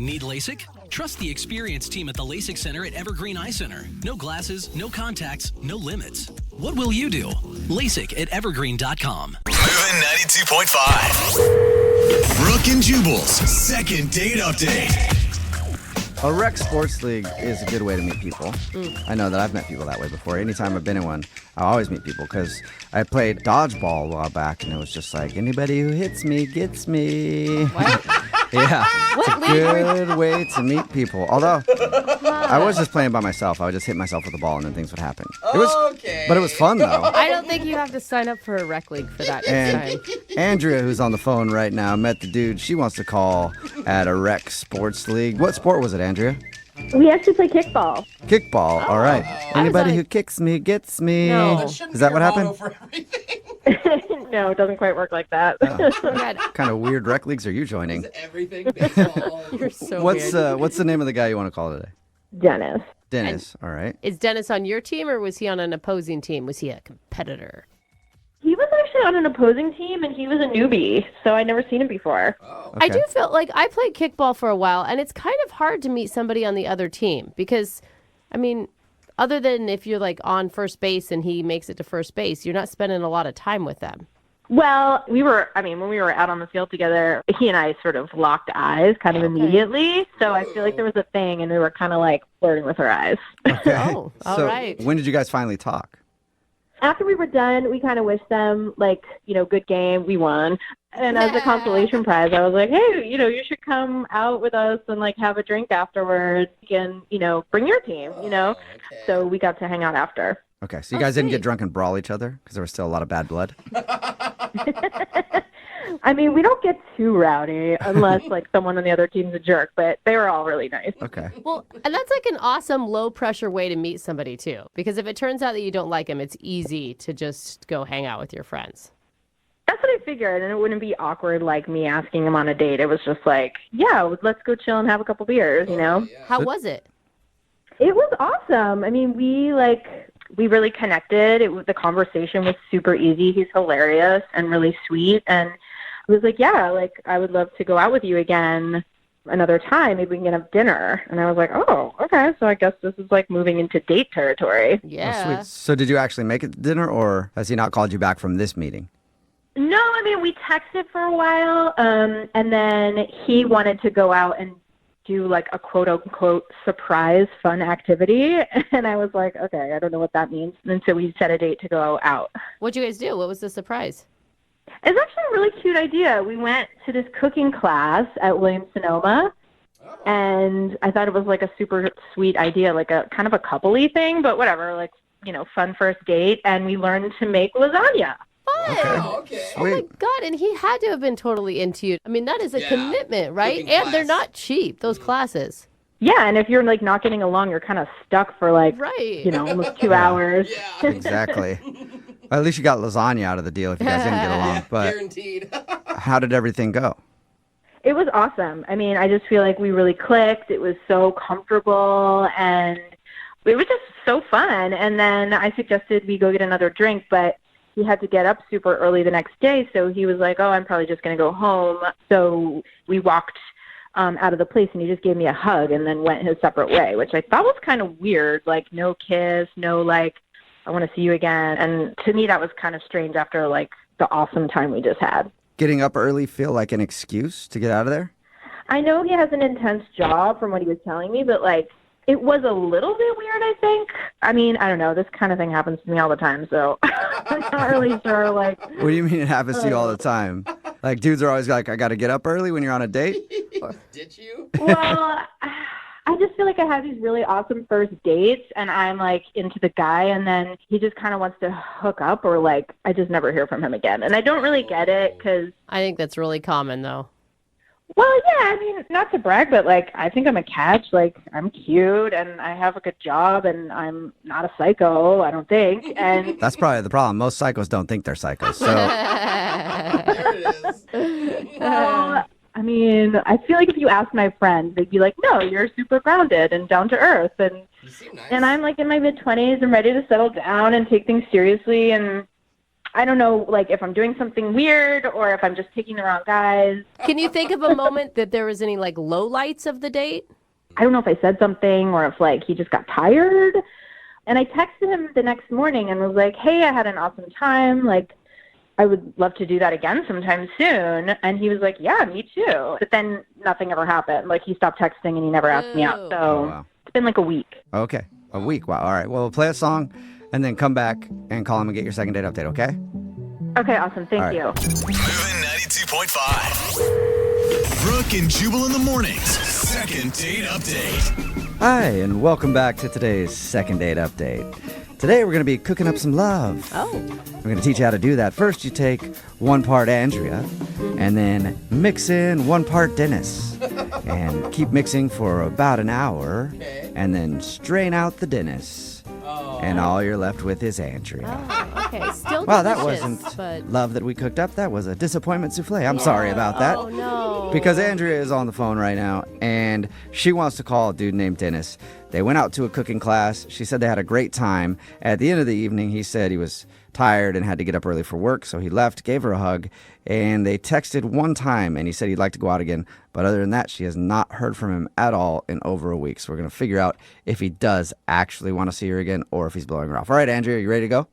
Need LASIK? Trust the experienced team at the LASIK Center at Evergreen Eye Center. No glasses, no contacts, no limits. What will you do? LASIK at evergreen.com. Moving 92.5. Brooke and Jubal's second date update. A rec sports league is a good way to meet people. I know that I've met people that way before. Anytime I've been in one, I always meet people because I played dodgeball a while back, and it was just like, anybody who hits me gets me. What? Yeah, What it's a league were good way to meet people. Although, I was just playing by myself. I would just hit myself with the ball, and then things would happen. But it was fun, though. I don't think you have to sign up for a rec league for that. And Andrea, who's on the phone right now, met the dude she wants to call at a rec sports league. What sport was it, Andrea? We actually play kickball. Kickball. All right. Anybody like- who kicks me gets me. No. Is that what happened? No, it doesn't quite work like that. God, Kind of weird rec leagues are you joining? Everything baseball. you're so What's weird. what's the name of the guy you want to call today? Dennis. Dennis. All right. Is Dennis on your team or was he on an opposing team? Was he a competitor? He was actually on an opposing team, and he was a newbie, so I'd never seen him before. I Okay. do feel like I played kickball for a while, and it's kind of hard to meet somebody on the other team because, I mean, other than if you're like on first base and he makes it to first base, you're not spending a lot of time with them. Well, when we were out on the field together, he and I sort of locked eyes kind of immediately, so I feel like there was a thing, and we were kind of like flirting with our eyes. Okay. Oh, all so right. when did you guys finally talk? After we were done, we kind of wished them, like, good game, we won. And as a consolation prize, I was like, hey, you should come out with us and, like, have a drink afterwards and, bring your team, So we got to hang out after. Okay. So you guys didn't get drunk and brawl each other because there was still a lot of bad blood? I mean, we don't get too rowdy unless, like, someone on the other team's a jerk, but they were all really nice. Okay. Well, and that's like an awesome low pressure way to meet somebody too. Because if it turns out that you don't like him, it's easy to just go hang out with your friends. That's what I figured, and it wouldn't be awkward like me asking him on a date. It was just like, yeah, let's go chill and have a couple beers, How was it? It was awesome. I mean, we really connected. The conversation was super easy. He's hilarious and really sweet. And I was like, yeah, like, I would love to go out with you again another time. Maybe we can have dinner. And I was like, oh, okay. So I guess this is like moving into date territory. Oh, Yeah. sweet. So did you actually make it to dinner, or has he not called you back from this meeting? No, I mean, we texted for a while. And then he wanted to go out and do like a quote unquote surprise fun activity. And I was like, okay, I don't know what that means. And so we set a date to go out. What'd you guys do? What was the surprise? It's actually a really cute idea. We went to this cooking class at Williams-Sonoma, and I thought it was like a super sweet idea, like a kind of a couple-y thing, but whatever, like, fun first date. And we learned to make lasagna. Fun! Okay. Oh my Sweet. God, and he had to have been totally into you. I mean, that is a commitment, right? Cooking And they're class. not cheap, those classes. Yeah, and if you're like not getting along, you're kind of stuck for like, Right. almost 2 hours. Yeah. Exactly. Well, at least you got lasagna out of the deal if you guys didn't get along. But Guaranteed. how did everything go? It was awesome. I mean, I just feel like we really clicked. It was so comfortable, and it was just so fun. And then I suggested we go get another drink, but he had to get up super early the next day, so he was like, oh, I'm probably just going to go home. So we walked out of the place, and he just gave me a hug and then went his separate way, which I thought was kind of weird, like no kiss, no like, I want to see you again. And to me, that was kind of strange after like the awesome time we just had. Getting up early feel like an excuse to get out of there? I know he has an intense job from what he was telling me, but like it was a little bit weird, I think. I mean, I don't know. This kind of thing happens to me all the time, so I'm not really sure. Like, What do you mean it happens to you all the time? Like, dudes are always like, I got to get up early when you're on a date? Did you? well, I just feel like I have these really awesome first dates, and I'm like into the guy, and then he just kind of wants to hook up, or like I just never hear from him again. And I don't really get it because, I think that's really common, though. well, yeah, I mean, not to brag, but like I think I'm a catch. Like I'm cute, and I have a good job, and I'm not a psycho, I don't think. And That's probably the problem. Most psychos don't think they're psychos. So There it is. well, I mean, I feel like if you ask my friends, they'd be like, no, you're super grounded and down to earth. And You seem nice. I'm like in my mid-20s and ready to settle down and take things seriously. And I don't know, like, if I'm doing something weird or if I'm just picking the wrong guys. Can you think of a moment that there was any like lowlights of the date? I don't know if I said something or if, like, he just got tired. And I texted him the next morning and was like, hey, I had an awesome time. Like, I would love to do that again sometime soon. And he was like, yeah, me too. But then nothing ever happened. Like, he stopped texting and he never asked me out. So Oh, wow. it's been like a week. Okay. A week. Wow. All right. Well, we'll play a song and then come back and call him and get your second date update, okay? Okay, awesome. Thank All right. you. Moving 92.5. Brooke and Jubal in the mornings. Second date update. Hi, and welcome back to today's second date update. Today we're going to be cooking up some love. Oh. We're going to teach you how to do that. First, you take 1 part Andrea and then mix in 1 part Dennis. And keep mixing for about an hour and then strain out the Dennis. And all you're left with is Andrea. Oh, okay. Still Wow, that delicious, wasn't but... love that we cooked up. That was a disappointment souffle. I'm sorry about that. Oh, no. Because Andrea is on the phone right now, and she wants to call a dude named Dennis. They went out to a cooking class. She said they had a great time. At the end of the evening, he said he was tired and had to get up early for work, so he left, gave her a hug, and they texted one time, and he said he'd like to go out again. But other than that, she has not heard from him at all in over a week. So we're going to figure out if he does actually want to see her again or if he's blowing her off. All right, Andrea, you ready to go?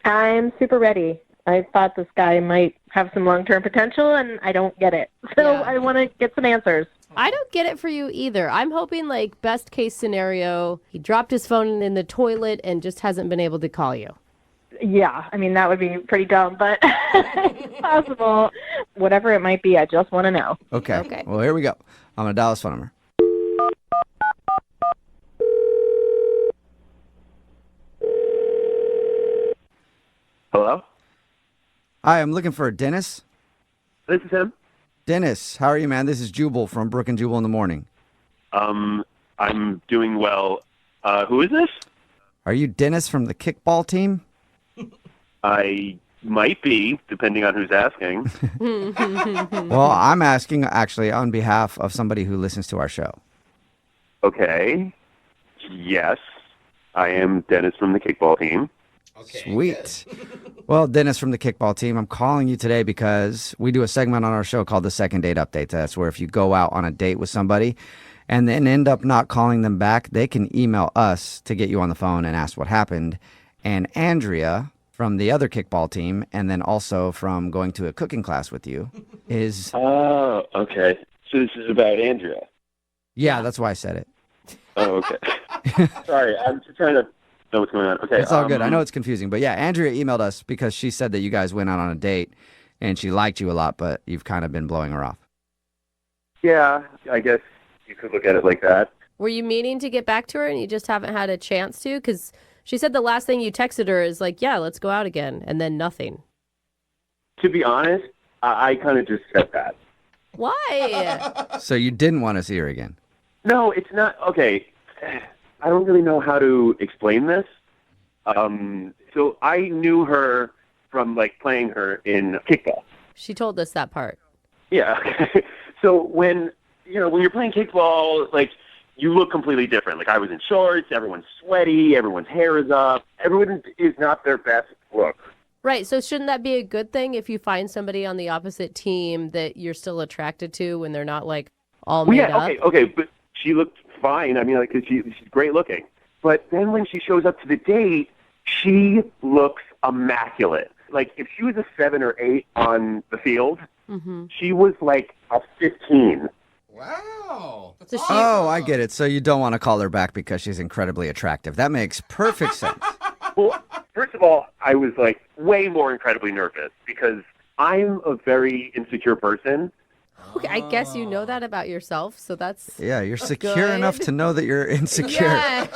I'm super ready. I thought this guy might have some long-term potential, and I don't get it. So Yeah. I want to get some answers. I don't get it for you either. I'm hoping, like, best case scenario, he dropped his phone in the toilet and just hasn't been able to call you. Yeah, I mean, that would be pretty dumb, but it's possible. Whatever it might be, I just want to know. Okay. Okay. Well, here we go. I'm going to dial his phone number. Hello? Hi, I'm looking for Dennis. This is him. Dennis, how are you, man? This is Jubal from Brooke and Jubal in the Morning. I'm doing well. Who is this? Are you Dennis from the kickball team? I might be, depending on who's asking. Well, I'm asking actually on behalf of somebody who listens to our show. Okay. Yes, I am Dennis from the kickball team. Sweet. Well, Dennis from the kickball team, I'm calling you today because we do a segment on our show called the Second Date Update. That's where if you go out on a date with somebody and then end up not calling them back, they can email us to get you on the phone and ask what happened. And Andrea from the other kickball team, and then also from going to a cooking class with you, is... Oh, okay. So this is about Andrea. Yeah, that's why I said it. Oh, okay. Sorry, I'm just trying to know what's going on. Okay. It's all good. I know it's confusing, but yeah, Andrea emailed us because she said that you guys went out on a date and she liked you a lot, but you've kind of been blowing her off. Yeah, I guess you could look at it like that. Were you meaning to get back to her and you just haven't had a chance to? Because she said the last thing you texted her is like, yeah, let's go out again, and then nothing. To be honest, I kind of just said that. Why? So you didn't want to see her again? No, it's not. Okay. I don't really know how to explain this. So I knew her from, like, playing her in kickball. She told us that part. Yeah. So when you're playing kickball, like, you look completely different. Like, I was in shorts, everyone's sweaty, everyone's hair is up. Everyone is not their best look. Right. So shouldn't that be a good thing if you find somebody on the opposite team that you're still attracted to when they're not, like, all Well, made yeah, up? okay, but she looked fine. I mean, like, she's great looking. But then when she shows up to the date, she looks immaculate. Like, if she was a 7 or 8 on the field, she was like a 15. Wow. That's So she- Oh, I get it. So you don't want to call her back because she's incredibly attractive. That makes perfect sense. Well, first of all, I was, like, way more incredibly nervous because I'm a very insecure person. Okay, I guess you know that about yourself, so that's... Yeah, you're secure Good. enough to know that you're insecure. Yeah.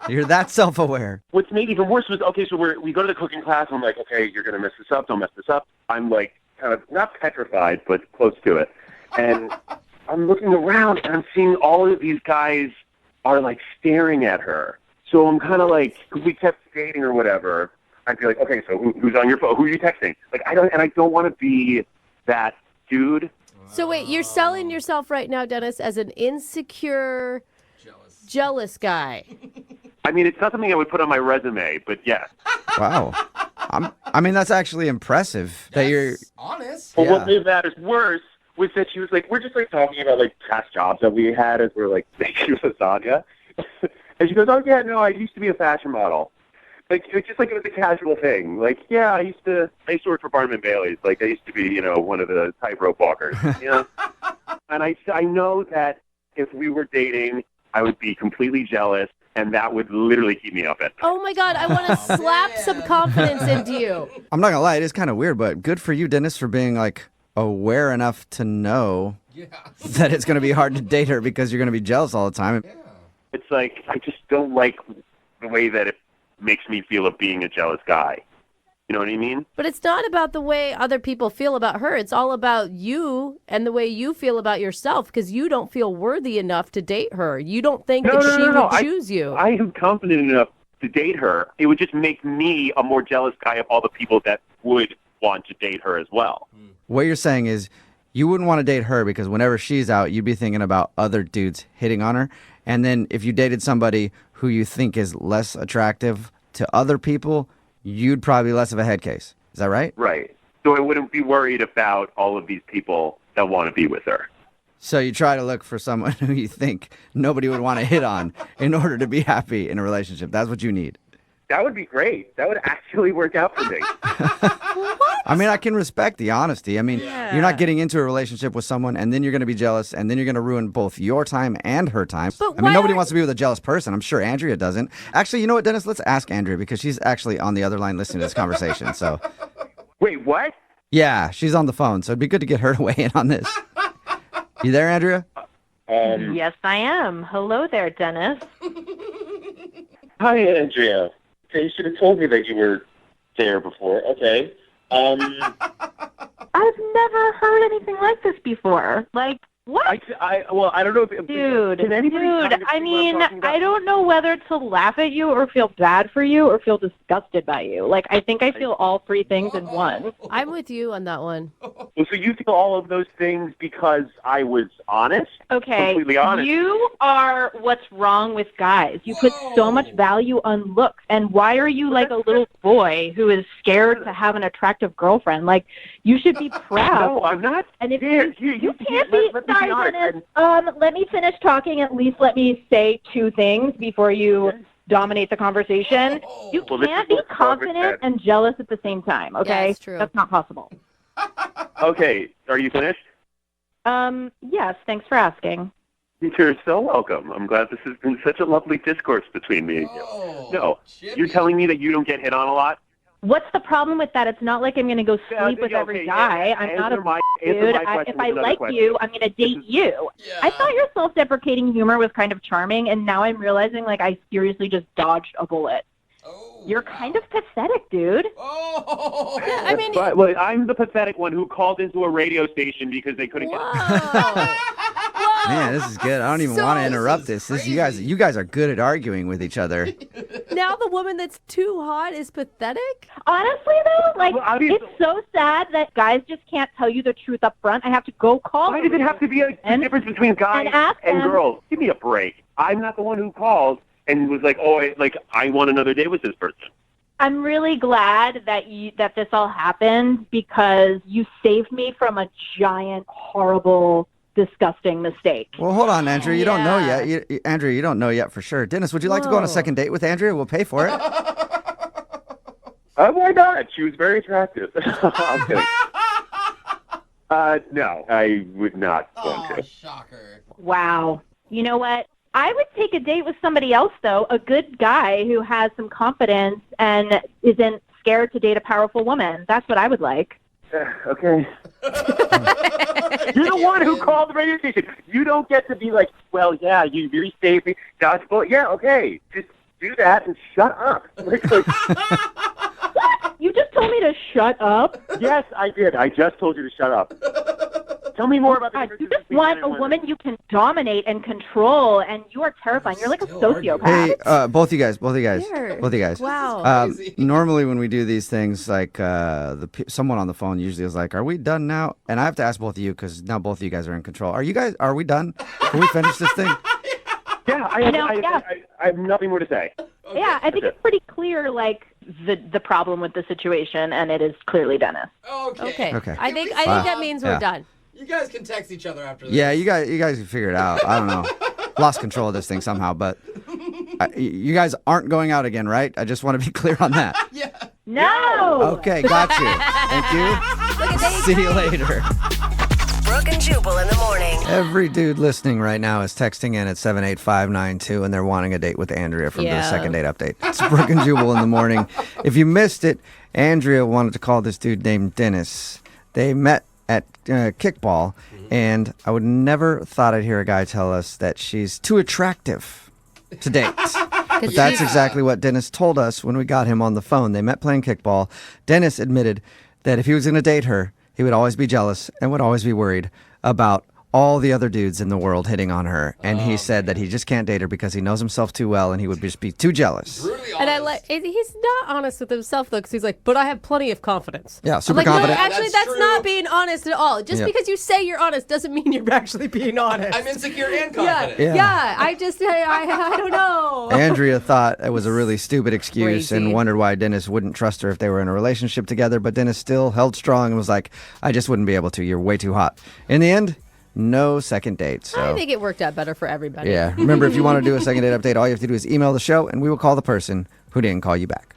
You're that self-aware. What's made even worse was, okay, so we go to the cooking class. I'm like, okay, you're going to mess this up. Don't mess this up. I'm, like, kind of not petrified, but close to it. And I'm looking around, and I'm seeing all of these guys are, like, staring at her. So I'm kind of like, because we kept dating or whatever, I'd be like, okay, so who's on your phone? Who are you texting? Like, I don't want to be that dude. So wait, you're selling yourself right now, Dennis, as an insecure, jealous guy. I mean, it's not something I would put on my resume, but yeah. Wow. I mean, that's actually impressive that you're. honest. But Yeah. what made matters worse was that she was like, we're just like talking about like past jobs that we had as we're like making lasagna. And she goes, oh yeah, no, I used to be a fashion model. Like it was just like it was a casual thing. Like, yeah, I used to work for Barnum and Bailey's. Like I used to be, one of the tightrope walkers. And I know that if we were dating, I would be completely jealous, and that would literally keep me up at night. Oh my God, I want to slap some confidence into you. I'm not gonna lie, it is kind of weird, but good for you, Dennis, for being like aware enough to know that it's gonna be hard to date her because you're gonna be jealous all the time. It's like I just don't like the way that it makes me feel of being a jealous guy. You know what I mean? But it's not about the way other people feel about her. It's all about you and the way you feel about yourself because you don't feel worthy enough to date her. You don't think that she would choose you. I am confident enough to date her. It would just make me a more jealous guy of all the people that would want to date her as well. What you're saying is you wouldn't want to date her because whenever she's out, you'd be thinking about other dudes hitting on her. And then if you dated somebody who you think is less attractive to other people, you'd probably be less of a head case. Is that right? Right. So I wouldn't be worried about all of these people that want to be with her. So you try to look for someone who you think nobody would want to hit on in order to be happy in a relationship. That's what you need. That would be great. That would actually work out for me. I mean, I can respect the honesty. I mean, you're not getting into a relationship with someone and then you're going to be jealous and then you're going to ruin both your time and her time. But I mean, nobody wants to be with a jealous person. I'm sure Andrea doesn't. Actually, you know what, Dennis? Let's ask Andrea because she's actually on the other line listening to this conversation. So, Wait, what? yeah, she's on the phone. So it'd be good to get her to weigh in on this. You there, Andrea? Yes, I am. Hello there, Dennis. Hi, Andrea. Okay, you should have told me that you were there before. Okay. I've never heard anything like this before. Like, what? I don't know if... Dude, can anybody kind of I see what I'm mean, talking about? I don't know whether to laugh at you or feel bad for you or feel disgusted by you. Like, I think I feel all three things in one. I'm with you on that one. Well, so you feel all of those things because I was honest? Okay, Completely honest. you are what's wrong with guys. You put so much value on looks, and why are you like a little boy who is scared to have an attractive girlfriend? Like, you should be proud. No, I'm not. And if Here, you can't let be, me be sorry, honest. Dennis. Let me finish talking. At least let me say two things before you dominate the conversation. You Well, this can't is be what Congress confident said. and jealous at the same time. Okay, it's true. That's not possible. Okay, are you finished? Yes. Thanks for asking. You're so welcome. I'm glad this has been such a lovely discourse between me and you. No, you're telling me that you don't get hit on a lot? What's the problem with that? It's not like I'm going to go sleep with okay, every guy. I'm not a answer dude. my question If I with another like question. you, I'm going to date you. I thought your self-deprecating humor was kind of charming, and now I'm realizing like I seriously just dodged a bullet. You're kind of pathetic, dude. I mean, But well, I'm the pathetic one who called into a radio station because they couldn't get. whoa. Man, this is good. I don't even want to interrupt this. You guys are good at arguing with each other. Now the woman that's too hot is pathetic? Honestly, though, like, Well, obviously- it's so sad that guys just can't tell you the truth up front. I have to go call Why does it have to be a difference between guys and ask and them. girls? Give me a break. I'm not the one who called and was like, I want another day with this person. I'm really glad that this all happened because you saved me from a giant, horrible, disgusting mistake. Well, hold on, Andrea. You don't know Yeah. yet. Andrea, you don't know yet for sure. Dennis, would you like to go on a Whoa. second date with Andrea? We'll pay for it. Why not? She was very attractive. I'm kidding. No, I would not want to. Shocker. Wow. You know what? I would take a date with somebody else, though, a good guy who has some confidence and isn't scared to date a powerful woman. That's what I would like. Okay. You're the one who called the radio station. You don't get to be like, well, yeah, you really saved me. Dodge bullet. Yeah, okay. Just do that and shut up. You just told me to shut up. Yes, I did. I just told you to shut up. Tell me more about the God, differences you just between want men a and woman you can dominate and control, and you are terrifying. You're like a sociopath. Hey, both you guys. Weird. Wow. Normally, when we do these things, like someone on the phone usually is like, "Are we done now?" And I have to ask both of you because now both of you guys are in control. Are we done? Can we finish this thing? Yeah, I have nothing more to say. Yeah, I think it's pretty clear, like, the problem with the situation, and it is clearly Dennis. Okay. Okay. I think Wow. that means we're Yeah. done. You guys can text each other after this. Yeah, you guys can figure it out. I don't know. Lost control of this thing somehow, but you guys aren't going out again, right? I just want to be clear on that. No. Okay, got you. Thank you. See you later. Brooke and Jubal in the morning. Every dude listening right now is texting in at 78592 and they're wanting a date with Andrea from the Yeah. second date update. It's Brooke and Jubal in the morning. If you missed it, Andrea wanted to call this dude named Dennis. They met at kickball, and I would never thought I'd hear a guy tell us that she's too attractive to date. But that's exactly what Dennis told us when we got him on the phone. They met playing kickball. Dennis admitted that if he was going to date her, he would always be jealous and would always be worried about all the other dudes in the world hitting on her. And he said that he just can't date her because he knows himself too well and he would just be too jealous. Brutally And I honest. he's not honest with himself though, because he's like, but I have plenty of confidence. Yeah, I'm super like, confident. No, actually, That's that's not true. being honest at all. Just Yeah. because you say you're honest doesn't mean you're actually being honest. I'm insecure and yeah, confident. Yeah. I just, I don't know. Andrea thought it was a really stupid excuse Crazy. and wondered why Dennis wouldn't trust her if they were in a relationship together. But Dennis still held strong and was like, I just wouldn't be able to. You're way too hot. In the end, no second date. So. I think it worked out better for everybody. Yeah. Remember, if you want to do a second date update, all you have to do is email the show and we will call the person who didn't call you back.